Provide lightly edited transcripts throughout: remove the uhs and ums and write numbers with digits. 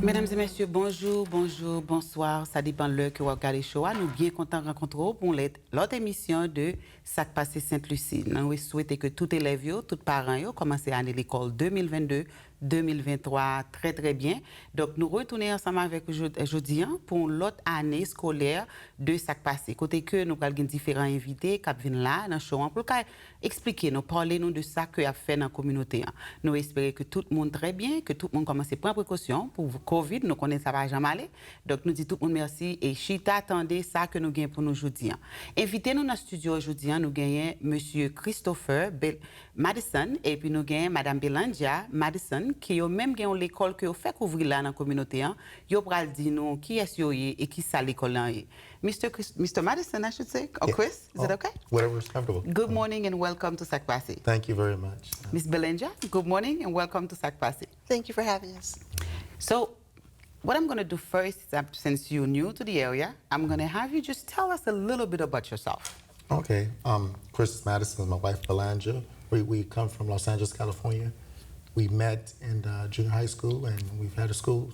Mesdames et messieurs, bonjour, bonjour, bonsoir. Ça dépend de l'heure que vous regardez le show. Nous sommes bien contents de rencontrer pour l'autre émission de Sak Pase St Lucie. Nous souhaitons que tous les élèves, tous les parents commencent l'année l'école 2022-2023 très très bien. Donc nous retournons ensemble avec aujourd'hui pour l'autre année scolaire de Sak Pase. Côté que nous avons différents invités qui viennent là dans le show pour expliquer, nous parler de ça que a fait dans la communauté. Nous espérons que tout le monde très bien, que tout le monde commence à prendre précaution pour Covid, nous connaissons ça va jamais aller. Donc nous disons tout le monde merci et chita attendez ça que nous gagnons pour nous aujourd'hui. Invitez-nous dans le studio aujourd'hui, nous gagnons monsieur Christopher Madison et puis nous gagnons madame Balanga Madison qui ont même gagné l'école que fait couvrir là dans la communauté. Yo pral dire nous qui est et qui ça l'école là. Mr. Madison, I should say, or Chris, is it okay? Whatever is comfortable. Good morning and welcome to Sak Pase. Thank you very much. Ms. Balanga, good morning and welcome to Sak Pase. Thank you for having us. So, what I'm going to do first, is since you're new to the area, I'm going to have you just tell us a little bit about yourself. Okay. Chris Madison is my wife, Balanga. We come from Los Angeles, California. We met in junior high school, and we've had a school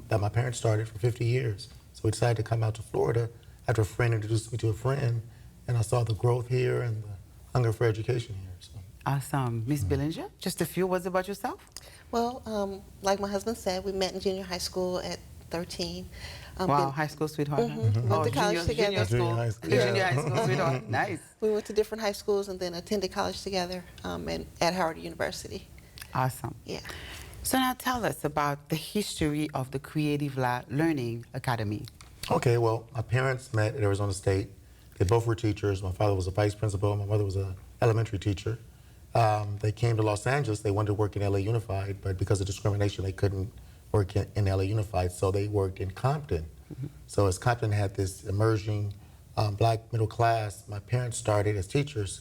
that my parents started for 50 years. So we decided to come out to Florida after a friend introduced me to a friend, and I saw the growth here and the hunger for education here. So. Awesome. Ms. Balanga, just a few words about yourself? Well, like my husband said, we met in junior high school at 13. Wow, high school sweetheart. Went to college together. Junior high school sweetheart. Nice. We went to different high schools and then attended college together at Howard University. Awesome. Yeah. So now tell us about the history of the Creative Learning Academy. Okay, well, my parents met at Arizona State. They both were teachers. My father was a vice principal. My mother was an elementary teacher. They came to Los Angeles. They wanted to work in LA Unified, but because of discrimination, they couldn't work in LA Unified, so they worked in Compton. So as Compton had this emerging black middle class, my parents started as teachers.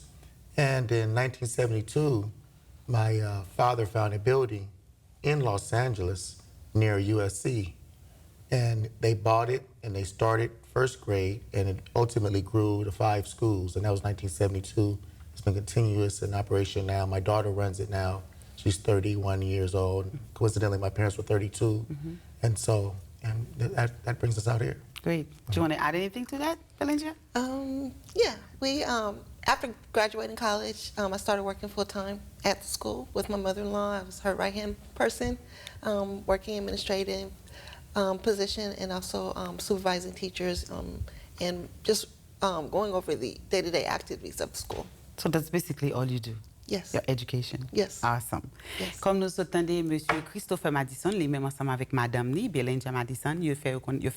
And in 1972, my father found a building in Los Angeles near USC. And they bought it, and they started first grade, and it ultimately grew to 5 schools, and that was 1972. It's been continuous in operation now. My daughter runs it now. She's 31 years old. Coincidentally, my parents were 32, and so that brings us out here. Great. Do you want to add anything to that, Balanga? Yeah, we after graduating college, I started working full-time at the school with my mother-in-law. I was her right-hand person, working administrative position and also supervising teachers and just going over the day-to-day activities of the school. So that's basically all you do? Yes. Your education? Yes. Awesome. Yes. Comme nous entendons monsieur Christopher Madison, lui-même ensemble avec madame ni Balanga Madison, il fait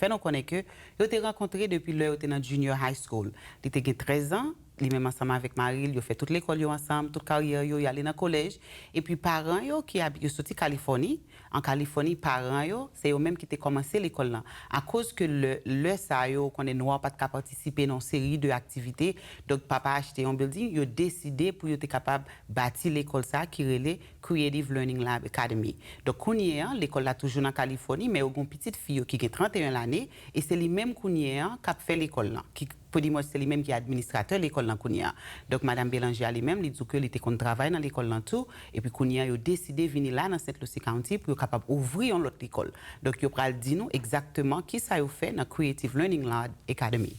nous connaître que il été rencontré depuis l'heure où était dans junior high school. Il était 13 ans. Lui-même ensemble avec Marie, il a fait toute l'école ensemble, toute carrière, il allé dans le collège. Et puis parents qui habitent sorti Californie, en Californie parents c'est eux même qui ont commencé l'école là. À cause que le ça qu'on est noir pas de participer dans une série de activités. Donc papa a acheté un building, il a décidé pour être capable bâtir l'école ça qui relait Creative Learning Lab Academy. Donc on y est l'école là toujours en Californie mais on a une petite fille qui a 31 l'année et c'est lui même qu'on y est qui a fait l'école là. Pour dire moi c'est lui-même qui est administrateur de l'école là Kounia. Donc madame Balanga lui-même il dit que il était qu'on travaille dans l'école là tout et puis Kounia il a décidé venir là dans St Lucie County pour capable ouvrir une autre école. Donc il pral dire nous exactement qui ça fait dans Creative Learning Lab Academy.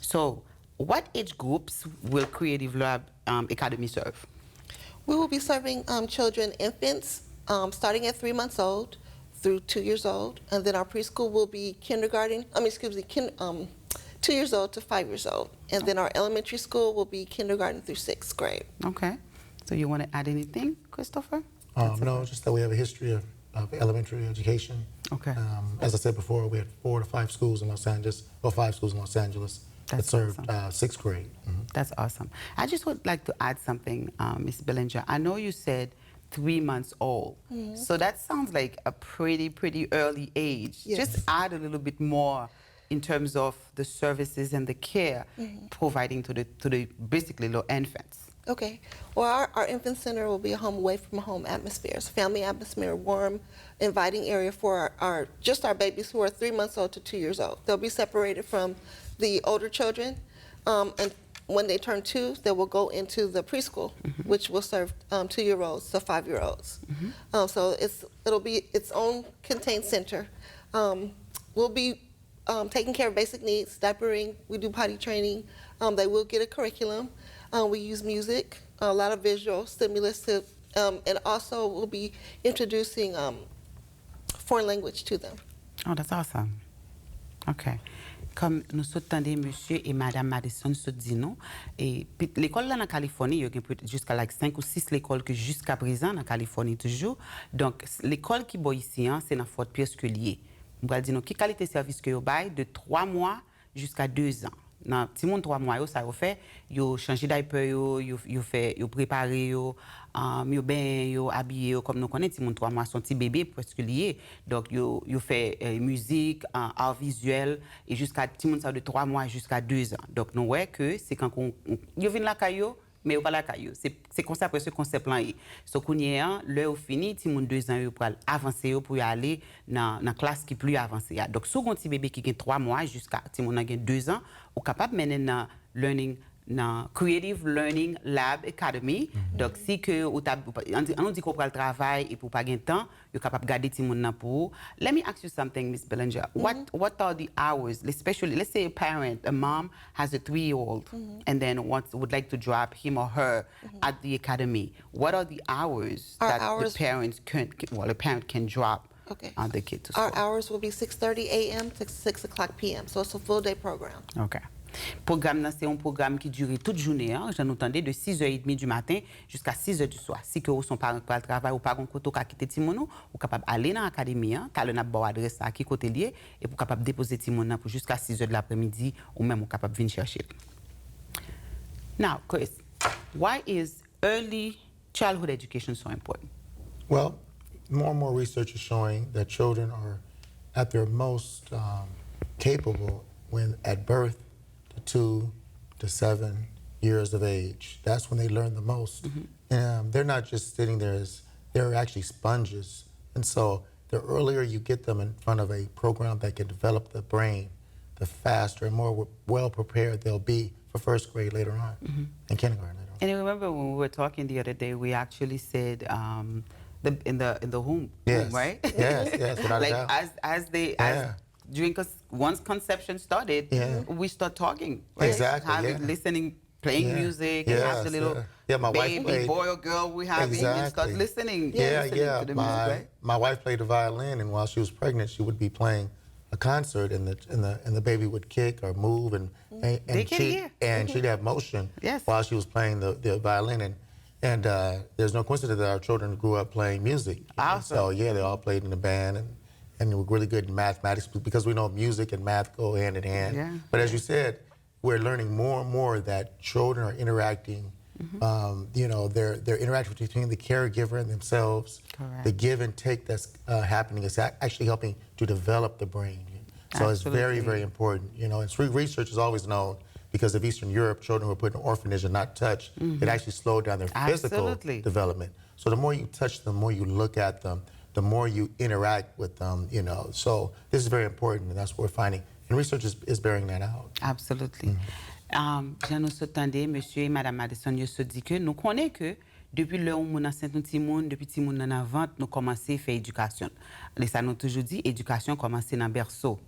So, what age groups will Creative Lab Academy serve? We will be serving children, infants, starting at 3 months old through 2 years old, and then our preschool will be 2 years old to 5 years old. And then our elementary school will be kindergarten through 6th grade. Okay. So you want to add anything, Christopher? No, just that we have a history of elementary education. Okay. As I said before, we had 4 to 5 schools in Los Angeles, or 5 schools in Los Angeles that served awesome. 6th grade. That's awesome. I just would like to add something, Ms. Balanga. I know you said 3 months old. So that sounds like a pretty early age. Yes. Just add a little bit more in terms of the services and the care providing to the basically little infants. Okay. Well, our infant center will be a home away from home atmosphere. It's a family atmosphere, warm, inviting area for our babies who are 3 months old to 2 years old. They'll be separated from the older children when they turn 2, they will go into the preschool, which will serve 2-year-olds to 5-year-olds. So it'll be its own contained center. We'll be taking care of basic needs, diapering. We do potty training. They will get a curriculum. We use music, a lot of visual stimulus, and also we'll be introducing foreign language to them. Oh, that's awesome. Okay. Comme nous entendons monsieur et madame Madison se dit non et l'école là en Californie il y a jusqu'à like 5 ou 6 l'écoles que jusqu'à présent en Californie toujours. Donc l'école qui boit ici hein, c'est dans Fort Pierce que lié. On va dire non qui qualité service que yo bail de 3 mois jusqu'à 2 ans. Dans petit monde 3 mois yo ça yo fait yo changer diaper yo fait yo préparer yo ben yo habiller yo comme nous connaît petit monde 3 mois son petit bébé presque lié donc yo fait musique art visuel et jusqu'à petit monde ça de 3 mois jusqu'à 2 ans donc nous ouais que c'est quand yo vinn la caillou mais pas la caillou c'est comme ça après ce concept là so connait l'heure fini petit monde 2 ans yo pour avancer yo pour aller dans classe qui plus avancée donc sous petit bébé qui a 3 mois jusqu'à petit monde a 2 ans ou capable mener dans learning dans Creative Learning Lab Academy. Donc si que on dit qu'on prend le travail et pour pas gain temps, you capable garder ti moun nan pour. Let me ask you something, Miss Balanga. What are the hours, especially let's say a mom has a 3-year-old and then would like to drop him or her at the academy. What are the hours the parent can drop the kid to school? Our hours will be 6:30 a.m. to 6 o'clock p.m. So it's a full day program. Okay. Programme c'est un programme qui dure toute journée hein, j'en entendais de 6h30 du matin jusqu'à 6h du soir. Si que vous sont parents pour le travail ou pas gon côté ka quitter Timono, ou capable aller dans l'académie hein, t'as le n'a bon adresse à qui côté lié et pour capable déposer Timono pour jusqu'à 6h de l'après-midi ou même ou capable venir chercher. Now, Chris, why is early childhood education so important? Well, more and more research is showing that children are at their most capable when at birth to 2 to 7 years of age. That's when they learn the most. And they're not just sitting there, they're actually sponges. And so the earlier you get them in front of a program that can develop the brain, the faster and more well prepared they'll be for first grade later on, and kindergarten later on. And I remember when we were talking the other day, we actually said in the home, right? Yes, without like a doubt. as once conception started, we start talking, right? Exactly. Listening, playing music, and have the little my baby, wife played, boy or girl we have, and start listening. Listening to the music, right? My wife played the violin, and while she was pregnant, she would be playing a concert, and the baby would kick or move, and she'd have motion while she was playing the violin, and there's no coincidence that our children grew up playing music. Awesome. So they all played in the band, and we're really good in mathematics because we know music and math go hand in hand. Yeah. But as you said, we're learning more and more that children are interacting. They're interacting between the caregiver and themselves. Correct. The give and take that's happening is actually helping to develop the brain. So it's very, very important. And research has always known, because of Eastern Europe, children who were put in orphanage and not touched, it actually slowed down their physical development. So the more you touch them, the more you look at them, the more you interact with them, So this is very important, and that's what we're finding. And research is bearing that out. Absolutely. Je nous entendais, monsieur et madame Madison, je se dit que nous connaissons que depuis le où nous sommes Timoun, depuis Timoun en avant, nous commençons à faire éducation. Et ça nous toujours dit, éducation commence dans le berceau.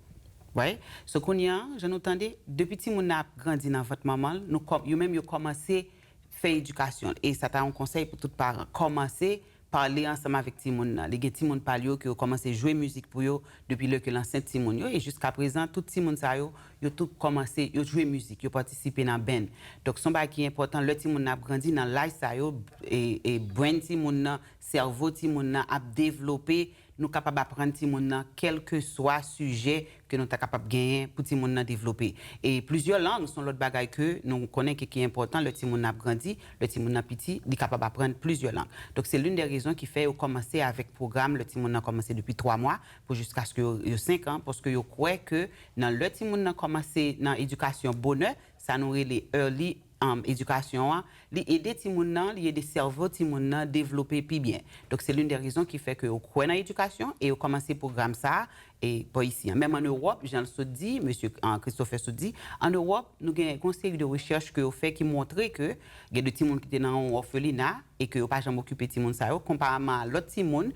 Ouais. Ce qu'on y a, je nous entendais, depuis Timoun a grandi dans votre maman, nous même commencé à faire éducation. Et ça t'a un conseil pour tous les parents. Commencer parler ensemble avec Timoun. Les Timoun parlent qui ont commencé à jouer musique pour eux depuis le que l'ancien Timoun. Et jusqu'à présent, tout Timoun ça yo tout commencé à jouer musique, yo participer dans band. Donc son bail qui est important, le Timoun a grandi dans life ça yo et brain Timoun, cerveau Timoun a développé, nous capable apprendre Timoun quel que soit sujet que nous sommes capables de gagner pour Timoun développer. Et plusieurs langues sont l'autre bagaille que nous connaissons qui est important. Le Timoun a grandi, le Timoun a petit, il est capable d'apprendre plusieurs langues. Donc c'est l'une des raisons qui fait commencer avec le programme. Le Timoun a commencé depuis 3 mois pour jusqu'à ce que il y ait 5 ans, parce que je crois que dans le Timoun a commencé dans l'éducation bonheur, ça nous les early éducation, aider les gens, aider le cerveau des gens à développer plus bien. Donc, c'est l'une des raisons qui fait que vous croyez dans l'éducation et vous commencez le programme ça et pas ici. Même en Europe, Jean le dit, monsieur Christopher se dit, en Europe, nous avons un conseil de recherche que vous fait qui montre que il y a des gens qui étaient dans l'orphelinat et que vous pas jamais occupé de ces gens comparément à l'autre gens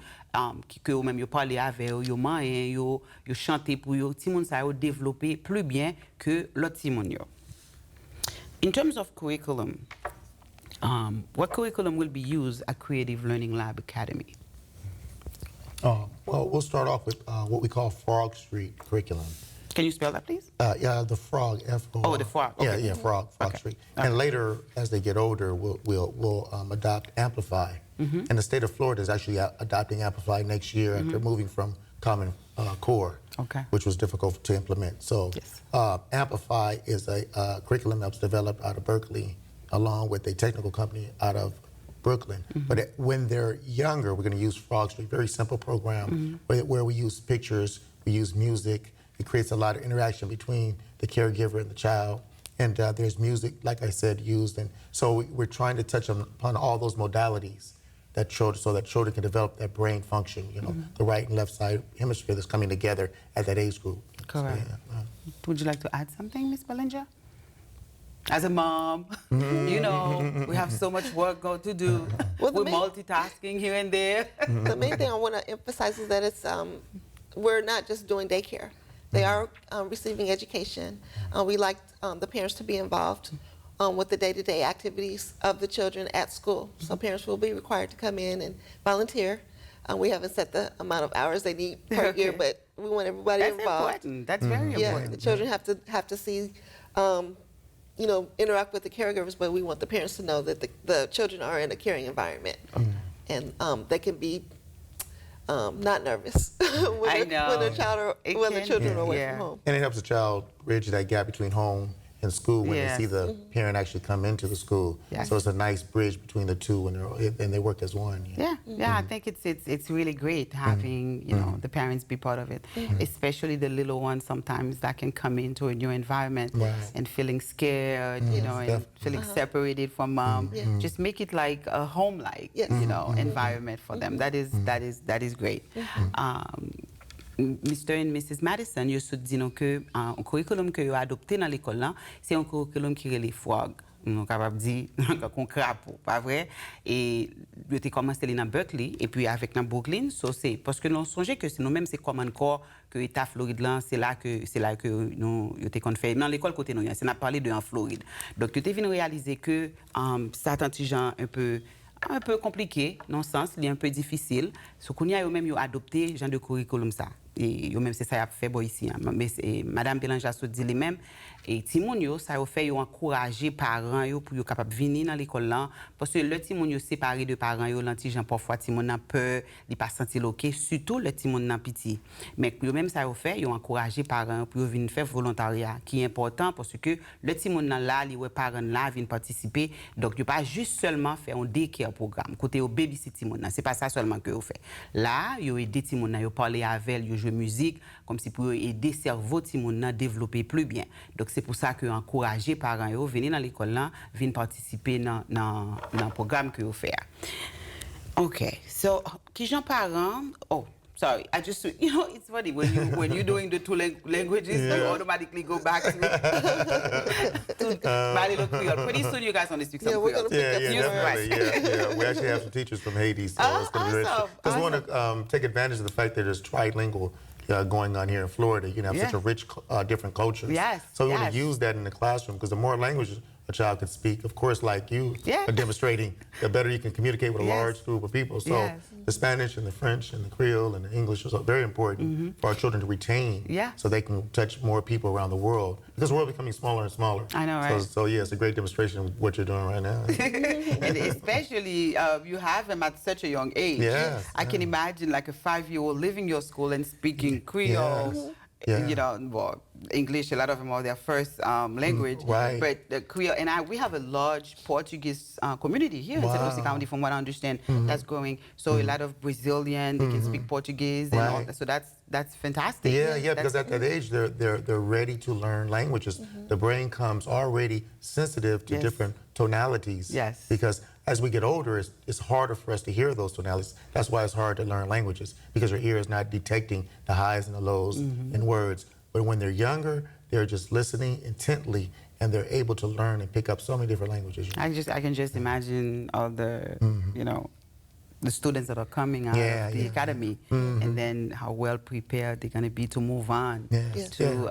que vous même parlez avec eux, vous chantez pour eux, ces gens développer plus bien que l'autre gens. In terms of curriculum, what curriculum will be used at Creative Learning Lab Academy? Well, we'll start off with what we call Frog Street curriculum. Can you spell that, please? Yeah, the frog. F-O-R. Oh, the frog. Okay. Yeah, Frog Okay. Street. Okay. And later, as they get older, we'll adopt Amplify. And the state of Florida is actually adopting Amplify next year after moving from Common Core, which was difficult to implement. So Yes. Amplify is a curriculum that was developed out of Berkeley along with a technical company out of Brooklyn. But when they're younger, we're going to use Frog Street, very simple program where we use pictures, we use music. It creates a lot of interaction between the caregiver and the child. And there's music, like I said, used. And so we're trying to touch upon all those modalities that children can develop their brain function, the right and left side hemisphere that's coming together at that age group. Correct. So, yeah. Would you like to add something, Ms. Balanga? As a mom, we have so much work to do. Well, We're multitasking here and there. The main thing I want to emphasize is that it's we're not just doing daycare. They are receiving education. We like the parents to be involved with the day-to-day activities of the children at school. So parents will be required to come in and volunteer. We haven't set the amount of hours they need per year, but we want everybody That's involved. important. That's very Yeah, important. the children have to see, interact with the caregivers, but we want the parents to know that the children are in a caring environment, and they can be not nervous when the children are away from home. And it helps the child bridge that gap between home and school when Yes. they see the parent actually come into the school. Yes. So it's a nice bridge between the two, and they work as one. Yeah, I think it's really great having the parents be part of it, especially the little ones sometimes that can come into a new environment and feeling scared, and feeling separated from mom. Just make it like a home-like, environment for them. That is great. Mr. and Mrs. Madison, vous se dit que un curriculum que vous adopté dans l'école là, c'est un curriculum qui est les frog. Nous capable dire qu'on crapaud, pas vrai? Et vous avez commencé dans Berkeley et puis avec dans Brooklyn, c'est parce que nous songeons que c'est nous-mêmes c'est Common Core que l'État Floride là, c'est là que nous était qu'on fait dans l'école côté nous, c'est n'a parlé de en Floride. Donc tu t'es venu réaliser que ça gens un peu compliqué, dans le sens, il est un peu difficile. Ce qu'on y a eux-mêmes adopté genre de curriculum ça. Et eux-mêmes c'est ça y a fait ici. Mais Madame Belanja se dit les mêmes. Et Timon yo ça a fait encourager parents yo pour yo capable venir dans l'école là parce que le Timon yo séparé de parents yo l'anti-gens parfois Timon a peur, il pas sentir OK, surtout le Timon n'a petit. Mais eux-mêmes ça a fait encourager parents pour venir faire volontariat qui est important parce que le Timon là les parents là viennent participer. Donc il pas juste seulement faire un daycare programme côté au babysit Timon là, c'est pas ça seulement que vous fait. Là, yo aider Timon là, yo parler avec, yo jouer musique comme si pour aider cerveau Timon là développer plus bien. Donc c'est pour ça que encourager parents yo venir dans l'école là, venir participer dans le programme que vous faites. Okay. So, qui j'en parents? Oh, sorry. I just it's funny when you're doing the two languages, you automatically go back to Creole. Pretty soon you guys want to speak some Creole. Yeah. We actually have some teachers from Haiti, so it's going to be rich. Because we want to take advantage of the fact that there's trilingual going on here in Florida. You have such a rich, different cultures. Yes. So we want to use that in the classroom because the more languages a child can speak, of course, like you are demonstrating, the better you can communicate with a large group of people. So the Spanish and the French and the Creole and the English is very important for our children to retain so they can touch more people around the world. Because the world is becoming smaller and smaller. I know, right? So yeah, it's a great demonstration of what you're doing right now. And especially you have them at such a young age. Yes, I can imagine like a 5-year-old leaving your school and speaking Creole. Yes. Well, English, a lot of them are their first language. Right. But the Creole, and we have a large Portuguese community here in St Lucie County, from what I understand, that's growing. So a lot of Brazilian, they can speak Portuguese, and all that. So that's fantastic. Yeah, because at that age, they're ready to learn languages. The brain comes already sensitive to different tonalities. Yes. Because as we get older, it's harder for us to hear those tonalities. That's why it's hard to learn languages, because your ear is not detecting the highs and the lows in words. But when they're younger, they're just listening intently, and they're able to learn and pick up so many different languages. I can just imagine all the, you know, the students that are coming out of the academy, and then how well prepared they're going to be to move on to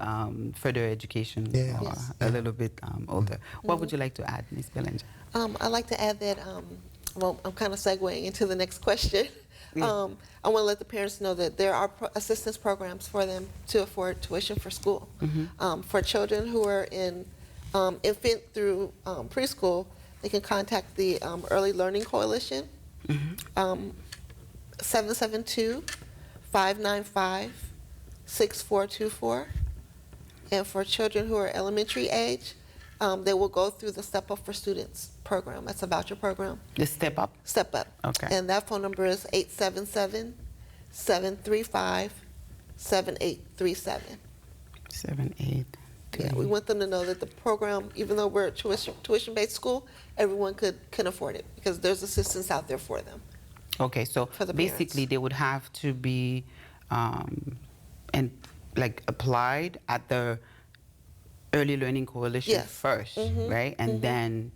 further education or a little bit older. What would you like to add, Ms. Balanga? I'd like to add that, well, I'm kind of segueing into the next question. I want to let the parents know that there are assistance programs for them to afford tuition for school. For children who are in infant through preschool, they can contact the Early Learning Coalition, 772-595-6424. And for children who are elementary age, they will go through the Step Up for Students program. That's a voucher program. The Step Up? Step Up. Okay. And that phone number is 877-735-7837. 78. Yeah, we want them to know that the program, even though we're a tuition-based school, everyone can afford it, because there's assistance out there for them. Okay, so basically parents. they would have to be applied at the Early Learning Coalition first, right? And then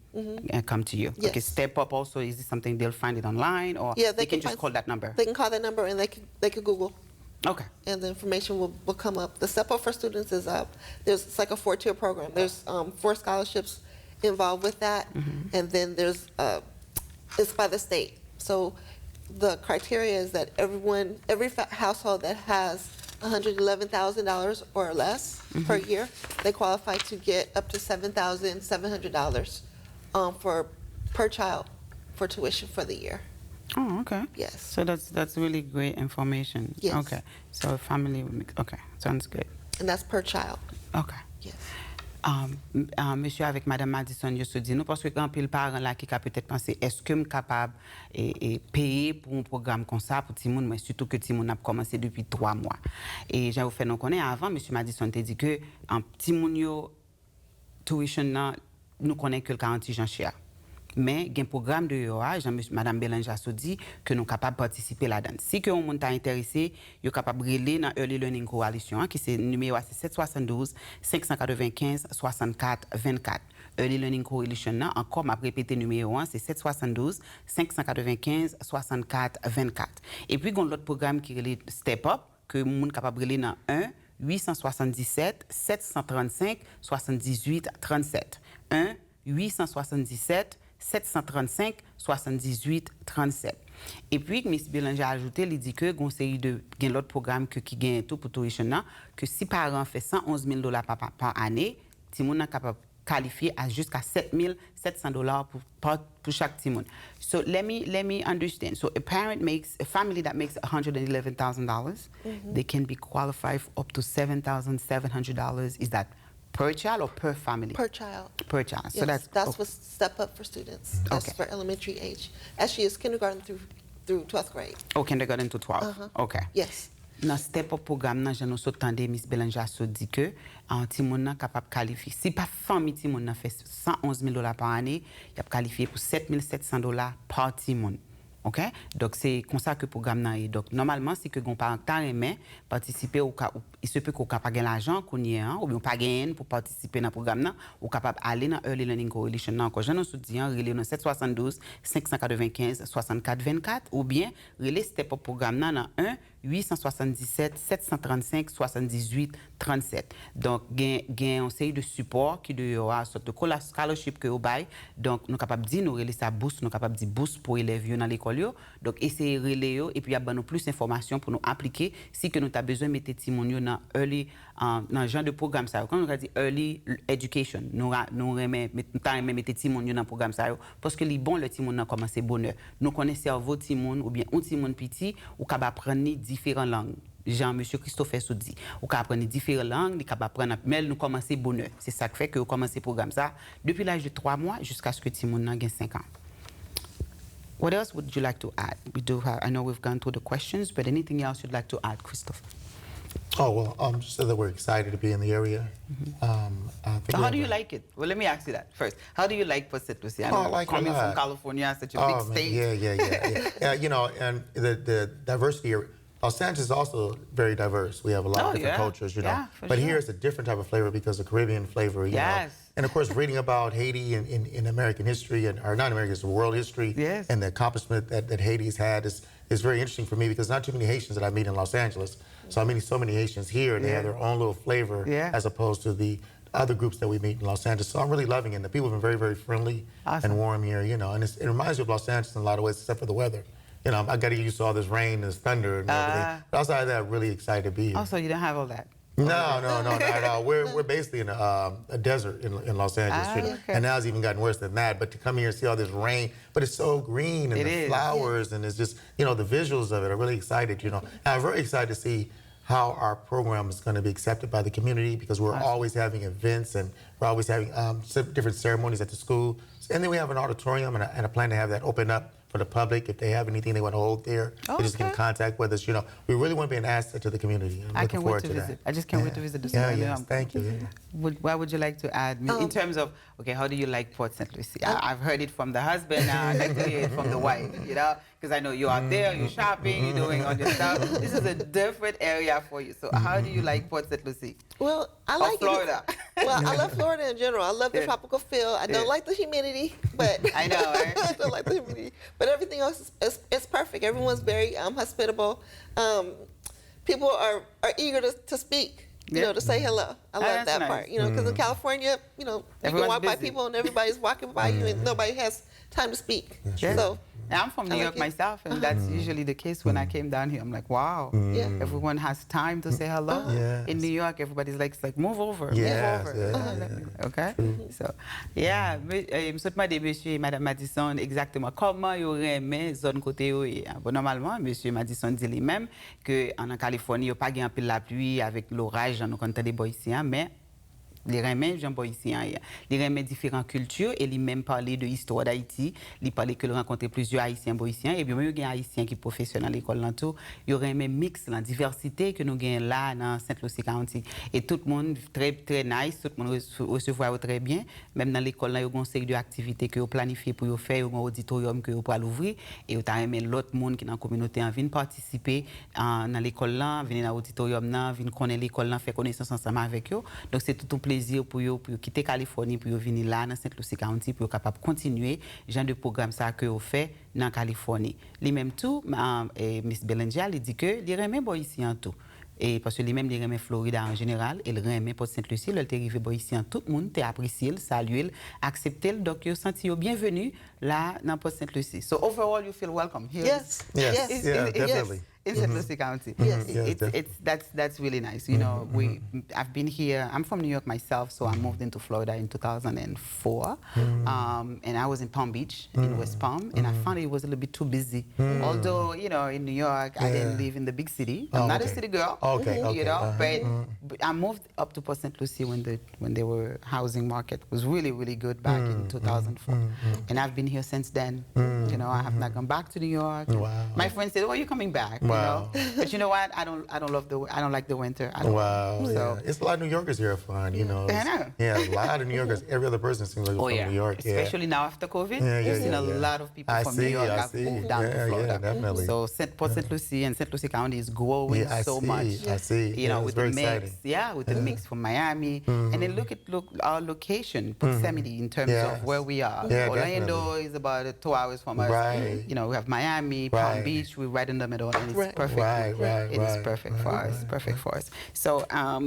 come to you. Yes. Okay, Step Up also, is this something they'll find it online, or they can just call that number? They can call that number, and they can Google. Okay. And the information will come up. The Step Up for Students is up. It's like a 4-tier program. There's 4 scholarships involved with that, and then there's it's by the state. So the criteria is that every household that has $111,000 or less per year, they qualify to get up to $7,700 per child for tuition for the year. Oh, okay. Yes. So that's really great information. Yes. Okay. So family would make, okay, sounds good. And that's per child. Okay. Yes. Monsieur avec Madame Madison, je se dis nous parce que quand pile parents là qui a peut-être pensé est-ce que je suis capable et payer pour un programme comme ça pour Timoun, mais surtout que Timoun a commencé depuis 3 mois. Et j'ai fait nous connaître avant, Monsieur Madison t'a dit que en Timoun yo tuition là nous connaît que le 40 gens cher. Mais il y a un programme de UOA, Mme Balanga a dit que nous sommes capables de participer là-dedans. Si vous êtes intéressé, vous êtes capable de relayer dans Early Learning Coalition, qui c'est numéro 772-595-64-24. Early Learning Coalition, encore, je répète le numéro 1, c'est 772-595-64-24. Et puis, il y a l'autre programme qui est Step Up, que vous êtes capable de relayer dans 1-877-735-78-37. 1-877-735-78-37. Et puis, Ms. Balanga a ajouté, il dit que il y a l'autre programme qui gagne tout pour tuition, que si parent fait $111,000 par année, Timoun est capable de qualifier à jusqu'à $7,700 pour chaque Timoun. So let me understand. So a family that makes $111,000, they can be qualified for up to $7,700. Is that per child or per family? Per child. Per child. Yes, So that's what Step Up for Students. That's for elementary age. Actually, it's kindergarten through 12th grade. Oh, kindergarten to 12. Okay. Yes. Dans Step Up programme, j'ai nous entendé Miss Balanga se dit que Timoun est capable de qualifier. Si pas famille Timoun fait $111,000 par année, il a qualifié pour $7,700 par Timoun. OK? Donc, c'est comme ça que le programme est. Donc, normalement, si un parent aimé participer, il se peut qu'on n'a pas l'argent qu'on y a, ou bien pas gagner pour participer dans le programme, ou capable d'aller dans Early Learning Coalition. Donc, je nous dis, relais dans 772-595-64-24, ou bien relais Step Up programme dans 1-877-735-78-37. Donc, il y a un série de support qui doit avoir sorte de scholarship que vous bail. Donc, nous sommes capables de dire, nous relais ça bourse, nous sommes capables de dire bourse pour élèves dans l'école. Donc, essayez de relayer et puis il y a plus d'informations pour nous appliquer si que nous avons besoin de mettre Timoun dans early dans genre de programme ça. Quand on a dit early education, nous mettre Timoun dans programme ça parce que les bons le Timoun a commencé bonheur. Nous connaissons cerveau Timoun ou bien un Timoun petit ou capable apprendre différentes langues. Jean, Monsieur Christopher Soudi. Ou ka apprendre différentes langues, il capable apprendre, mais nous commencer bonheur. C'est ça qui fait que vous commencez le programme ça depuis l'âge de 3 mois jusqu'à ce que Timon ait 5 ans. What else would you like to add? I know we've gone through the questions, but anything else you'd like to add, Christopher? Oh, well, just that we're excited to be in the area. So how do you like it? Well, let me ask you that first. How do you like Port St. Lucie? I know I like it a coming from lot. California, such a big man, state. Yeah. You know, and the diversity. Los Angeles is also very diverse. We have a lot of different cultures, you know. Yeah, but sure. here it's a different type of flavor because of Caribbean flavor, you know. And of course, reading about Haiti in American history, or not American history, world history, and the accomplishment that Haiti's had is very interesting for me because not too many Haitians that I meet in Los Angeles. So I meet so many Haitians here, and they have their own little flavor as opposed to the other groups that we meet in Los Angeles. So I'm really loving it. The people have been very, very friendly and warm here, you know. And it reminds me of Los Angeles in a lot of ways, except for the weather. You know, I got to get used to all this rain and this thunder and everything. But outside of that, I'm really excited to be here. Also, you don't have all that. No, not at all. We're basically in a desert in Los Angeles. And now it's even gotten worse than that. But to come here and see all this rain, but it's so green and the flowers and it's just, you know, the visuals of it are really excited, you know. And I'm very excited to see how our program is going to be accepted by the community because we're always having events and we're always having different ceremonies at the school. And then we have an auditorium and I plan to have that open up for the public. If they have anything they want to hold there, they just get in contact with us. You know, we really want to be an asset to the community. I can't wait to visit. I just can't wait to visit the school. Thank you. What would you like to add in terms of, okay, how do you like Port St. Lucie? I've heard it from the husband, now I'd like to hear it from the wife, you know, because I know you're out there, you're shopping, you're doing all this stuff. This is a different area for you. So how do you like Port St. Lucie? Well, I like Florida. Well, I love Florida in general. I love the tropical feel. I don't like the humidity, but I know, right? I don't like the humidity. But everything else is perfect. Everyone's very hospitable. People are eager to speak. You know, to say hello. I love that part. You know, because in California, you know, you can walk by people and everybody's walking by you and nobody has time to speak. So. I'm from New York myself, and that's usually the case when I came down here. I'm like, wow, everyone has time to say hello. In New York, everybody's like, move over, move over. Okay? So, yeah, je me demande, monsieur et madame Madison, exactement comment ils auraient aimé zone côté. Bon, normalement, monsieur Madison dit lui-même qu'en Californie, il n'y a pas de pile la pluie avec l'orage dans nos cantons des Boïsiens, mais les remet Jean Boïsien, les remet différentes cultures et lui même parler de l'histoire d'Haïti, il parlait que le rencontrer plusieurs Haïtiens boïsiens et puis même il y a un Haïtien qui est professionnel à l'école là tout, il remet mix la diversité que nous gagnons là dans St Lucie County et tout le monde très très nice, tout le monde recevoir très bien, même dans l'école là il y a une série d'activités que vous planifiez pour vous faire, un auditorium que vous pouvez l'ouvrir et vous remet l'autre monde qui dans la communauté en vient participer dans l'école là, venir dans l'auditorium là, venir connaître l'école là, faire connaissance ensemble avec eux. Donc c'est tout un plaisir pour quitter Californie pour venir là dans St Lucie County pour capable continuer genre de programme ça que vous fait dans Californie. Lui même tout Miss Balanga il dit que il remet ici en tout. Et parce que lui-même, il remet Florida en général, il remet Port St. Lucie, il est arrivé ici en tout le monde, il apprécié, salué, accepté, donc il senti bienvenue là dans Port St. Lucie. So overall, you feel welcome here. Yes, definitely. In St. Lucie County. That's really nice. You know, I've been here. I'm from New York myself, so I moved into Florida in 2004, and I was in Palm Beach, in West Palm, and I found it was a little bit too busy. Although, you know, in New York, I didn't live in the big city. I'm not a city girl. You know, but I moved up to Port St. Lucie when the housing market was really, really good back in 2004, and I've been here since then. You know, I have not gone back to New York. My friends said, "Oh, you're coming back." You know? But you know what? I don't like the winter. It's a lot of New Yorkers here fun, you know. I know. Yeah, a lot of New Yorkers. Every other person seems like from New York. Especially now after COVID, you've seen a lot of people from New York have moved down to Florida. Yeah, definitely. So Port St. Lucie and St. Lucie County is growing so much. I see. You know, with the mix. Exciting. With the mix from Miami. And then look our location, proximity in terms of where we are. Orlando is about 2 hours from us. Right. You know, we have Miami, Palm Beach, we're right in the middle, and it's perfect. It is perfect for us. Perfect for us. So a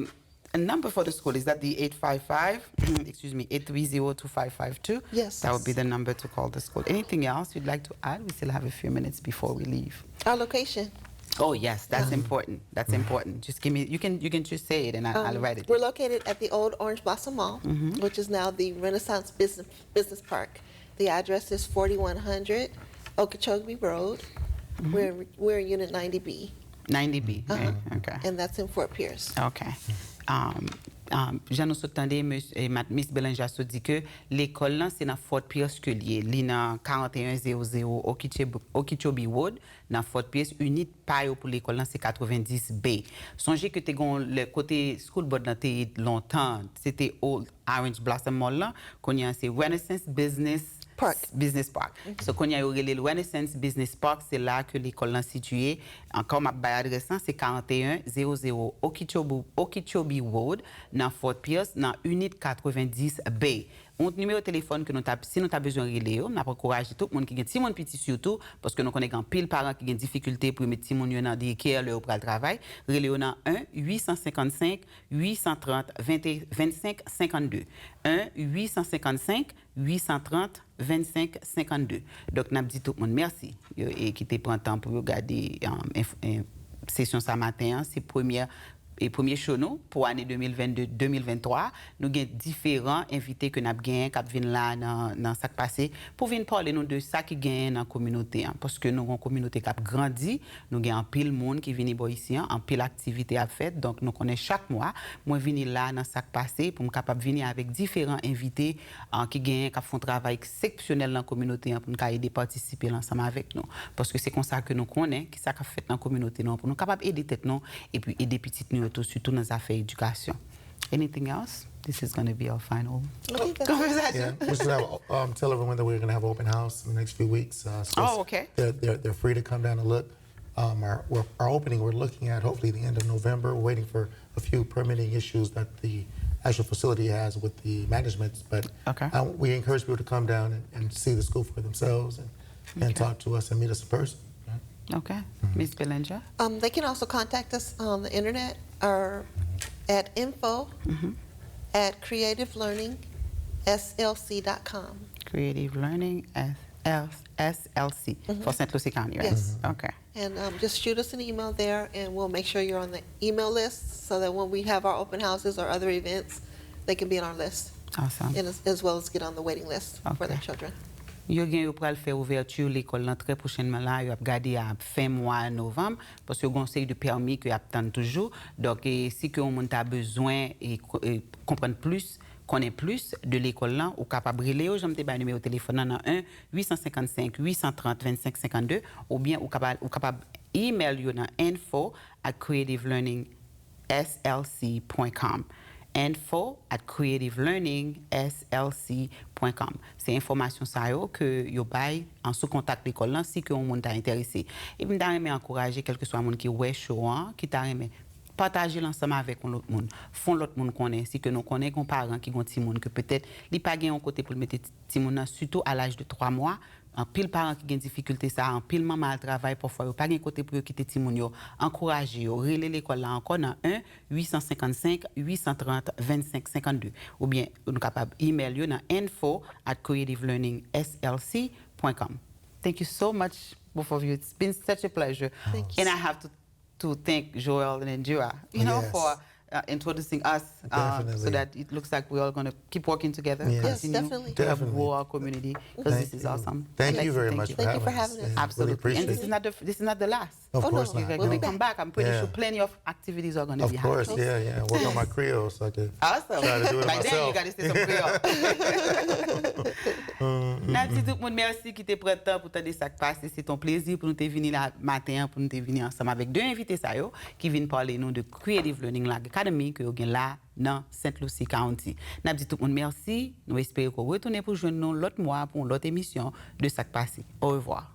number for the school is that the 830-2552. Yes. That would be the number to call the school. Anything else you'd like to add? We still have a few minutes before we leave. Our location. Oh yes, that's important. That's important. Just give me. You can just say it, and I'll write it. We're located at the old Orange Blossom Mall, which is now the Renaissance Business Park. The address is 4100 Okeechobee Road. We're in Unit 90B. 90B. Right? Okay. And that's in Fort Pierce. Okay. J'en ai entendu Miss Balanga a dit que l'école là c'est dans Fort Pierce que lié, li dans 4100 Okeechobee Road dans Fort Pierce, unité payo pour l'école là c'est 90B. Songez que le côté school board là t'es longtemps, c'était Old Orange Blossom Mall là, qu'on y a c'est Renaissance Business Park. So, quand il y a le Renaissance Business Park, c'est là que l'école est située. Encore, ma adresse, c'est 4100 Okeechobee Road, dans Fort Pierce, dans unité 90B. Un numéro de téléphone que si nous avons besoin de relais, nous encourageons tout le monde qui a petit monde petit surtout, parce que nous connaissons pile parents qui ont des difficultés pour mettre petit monde dans des care leur pour le travail. Relais on a 1-855-830-2552. 1-855-830-2552. Donc, nous avons dit tout le monde merci et qui te prend le temps pour regarder session ce matin. C'est premier show nous pour l'année 2022-2023. Nous avons différents invités que nous avons gagnés qui viennent là dans Sak Pase pour venir parler nous de ça qui gagne dans la communauté. Parce que nous avons une communauté qui a grandi, nous avons un pile monde qui vient ici, un pile activité à faire. Donc nous connaissons chaque mois. Moi, je viens là dans Sak Pase pour me capable venir avec différents invités qui gagnent, qui font un travail exceptionnel dans la communauté pour nous aider à participer ensemble avec nous. Parce que c'est comme ça que nous connaissons, qui ça fait dans la communauté pour nous capable aider tête nous et puis aider petites nous surtout dans les affaires d'éducation. Anything else? This is going to be our final conversation. Yeah, we should have tell everyone that we're going to have an open house in the next few weeks. Okay. They're free to come down and look. Our opening, we're looking at hopefully the end of November. We're waiting for a few permitting issues that the actual facility has with the management. But we encourage people to come down and see the school for themselves and talk to us and meet us in person. Okay. Ms. Balanga? They can also contact us on the internet or at info@creativelearningslc.com. Creative Learning SLC for St Lucie County, right? Yes. Okay. And just shoot us an email there, and we'll make sure you're on the email list so that when we have our open houses or other events, they can be on our list. Awesome. And as well as get on the waiting list for their children. Yo gen yo pral faire ouverture l'école là très prochainement là, yo a gardé à fin mois novembre parce que yo conseil de permis que attend toujours. Donc si que on monde a besoin et comprendre plus, connaître plus de l'école là, ou capable relé yo, j'aime te ba numéro téléphone dans 1-855-830-2552 ou bien ou capable email yo dans info@creativelearningslc.com. info@creativelearningslc.com. C'est information ça yo que yo bay en sous contact l'école là si que on monde intéressé. Et puis d'aimer encourager quel que soit monde qui ouais show qui t'a aimé partager l'ensemble avec l'autre monde. Font l'autre monde connaît si que nous connaît qu'on parents qui ont petit monde que peut-être li pas gain un côté pour mettre petit monde surtout à l'âge de 3 mois. En pile parents qui ont des difficultés ça, en pile maman à travail parfois yo pas gain côté pour quitter petit monde yo, encourager yo, relais l'école là encore dans 1-855-830-2552 ou bien nous capable email yo dans info@creativelearningslc.com. Thank you so much both of you. It's been such a pleasure. Thank you. And I have to thank Joel and Indira, for introducing us so that it looks like we're all going to keep working together. Yes, continue definitely. to grow our community because this is awesome. Thank you very much for having us. Absolutely. Really And this is not the last. Of course not. When we come back, I'm pretty sure plenty of activities are going to be happening. Of course, yeah. Work on my Creole so I can Awesome. try to do it By then, you myself. got to say some Creole. Merci tout le monde. Merci qui te prend le temps pour te dire Sak Pase. C'est ton plaisir pour nous te venir là matin, pour nous te venir ensemble avec deux invités ça yo, qui viennent parler nous de Creative Learning Academy que vous avez là dans St Lucie County. N'a dit tout le monde merci. Nous espérons qu'on retourne pour joindre nous l'autre mois pour l'autre émission de Sak Pase. Au revoir.